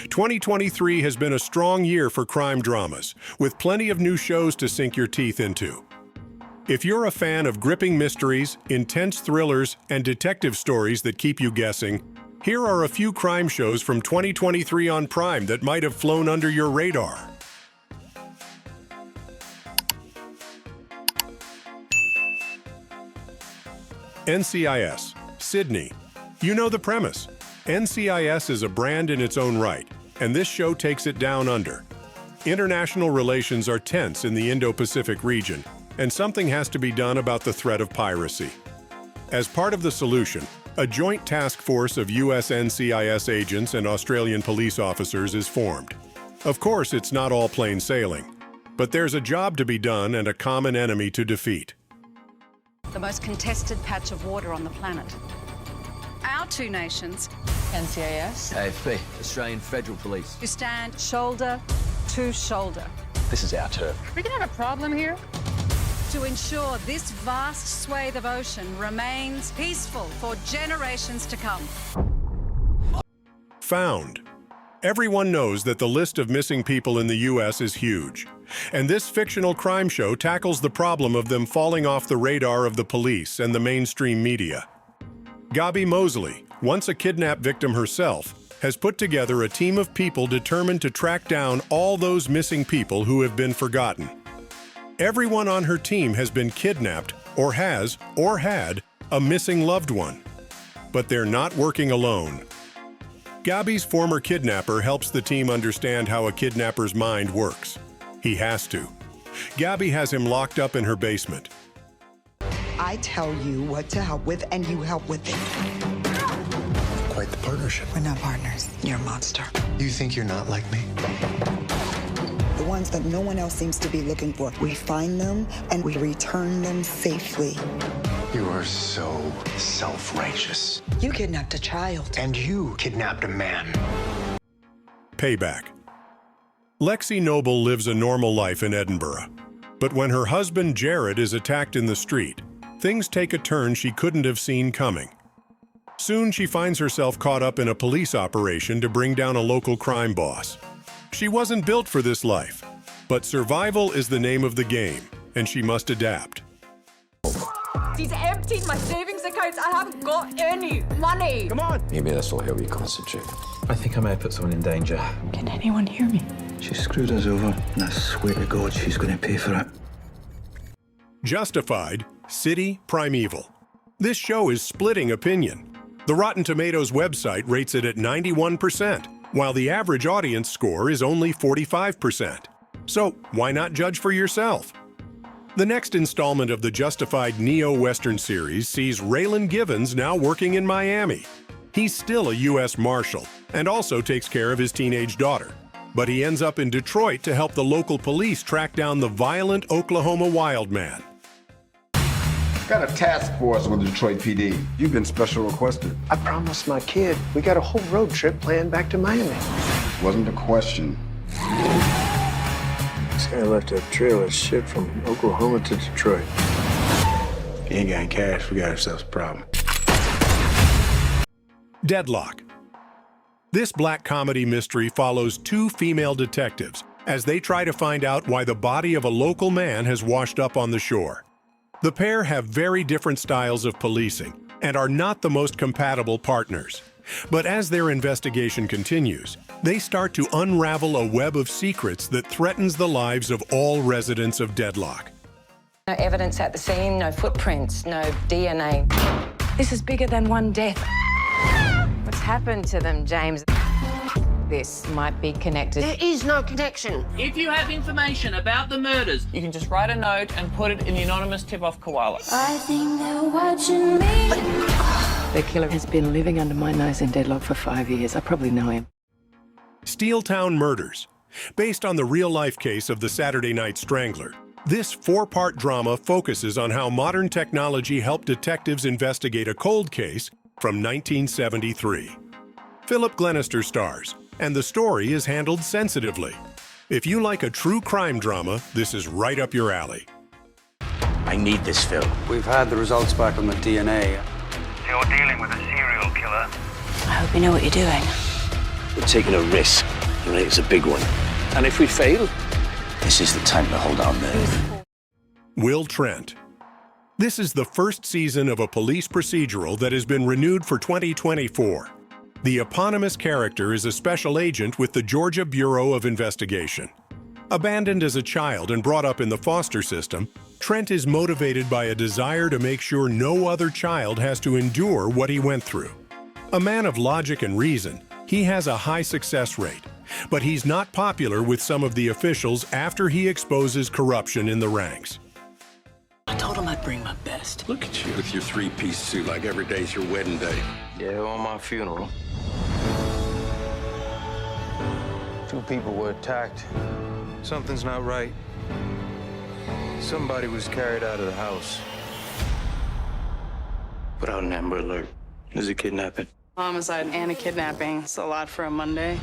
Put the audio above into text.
2023 has been a strong year for crime dramas, with plenty of new shows to sink your teeth into. If you're a fan of gripping mysteries, intense thrillers, and detective stories that keep you guessing, here are a few crime shows from 2023 on Prime that might have flown under your radar. NCIS, Sydney. You know the premise. NCIS is a brand in its own right, and this show takes it down under. International relations are tense in the Indo-Pacific region, and something has to be done about the threat of piracy. As part of the solution, a joint task force of US NCIS agents and Australian police officers is formed. Of course, it's not all plain sailing, but there's a job to be done and a common enemy to defeat. The most contested patch of water on the planet. Our two nations, NCIS, AFP, Australian Federal Police, who stand shoulder to shoulder. This is our turf. we can have a problem here. To ensure this vast swathe of ocean remains peaceful for generations to come. Found. Everyone knows that the list of missing people in the US is huge, and this fictional crime show tackles the problem of them falling off the radar of the police and the mainstream media. Gabi Mosley, once a kidnapped victim herself, has put together a team of people determined to track down all those missing people who have been forgotten. Everyone on her team has been kidnapped or has, or had, a missing loved one. But they're not working alone. Gabi's former kidnapper helps the team understand how a kidnapper's mind works. He has to. Gabi has him locked up in her basement. I tell you what to help with, and you help with it. Quite the partnership. We're not partners. You're a monster. You think you're not like me? The ones that no one else seems to be looking for. We find them, and we return them safely. You are so self-righteous. You kidnapped a child. And you kidnapped a man. Payback. Lexi Noble lives a normal life in Edinburgh. But when her husband Jared is attacked in the street, things take a turn she couldn't have seen coming. Soon she finds herself caught up in a police operation to bring down a local crime boss. She wasn't built for this life, but survival is the name of the game, and she must adapt. He's emptied my savings accounts. I haven't got any money. Come on. Maybe this will help you concentrate. I think I may have put someone in danger. Can anyone hear me? She screwed us over, and I swear to God she's going to pay for it. Justified, City, Primeval. This show is splitting opinion. The Rotten Tomatoes website rates it at 91%, while the average audience score is only 45%. So why not judge for yourself? The next installment of the Justified neo-Western series sees Raylan Givens now working in Miami. He's still a U.S. Marshal and also takes care of his teenage daughter. But he ends up in Detroit to help the local police track down the violent Oklahoma wildman. Got a task force with Detroit PD. You've been special requested. I promised my kid we got a whole road trip planned back to Miami. Wasn't a question. This guy left a trail of shit from Oklahoma to Detroit. If you ain't got cash, we got ourselves a problem. Deadloch. This black comedy mystery follows two female detectives as they try to find out why the body of a local man has washed up on the shore. The pair have very different styles of policing and are not the most compatible partners. But as their investigation continues, they start to unravel a web of secrets that threatens the lives of all residents of Deadloch. No evidence at the scene, no footprints, no DNA. This is bigger than one death. What's happened to them, James? This might be connected. There is no connection. If you have information about the murders, you can just write a note and put it in the anonymous tip-off koala. I think they're watching me. The killer has been living under my nose in Deadloch for 5 years. I probably know him. Steeltown Murders. Based on the real-life case of the Saturday Night Strangler, this four-part drama focuses on how modern technology helped detectives investigate a cold case from 1973. Philip Glenister stars, and the story is handled sensitively. If you like a true crime drama, this is right up your alley. I need this film. We've had the results back on the DNA. You're dealing with a serial killer. I hope you know what you're doing. We're taking a risk, and it's a big one. And if we fail, this is the time to hold our nerve. Will Trent. This is the first season of a police procedural that has been renewed for 2024. The eponymous character is a special agent with the Georgia Bureau of Investigation. Abandoned as a child and brought up in the foster system, Trent is motivated by a desire to make sure no other child has to endure what he went through. A man of logic and reason, he has a high success rate, but he's not popular with some of the officials after he exposes corruption in the ranks. I told him I'd bring my best. Look at you with your three-piece suit like every day's your wedding day. Yeah, on my funeral. 2 people were attacked. Something's not right. Somebody was carried out of the house. Put out an Amber Alert. There's a kidnapping. Homicide and a kidnapping. It's a lot for a Monday.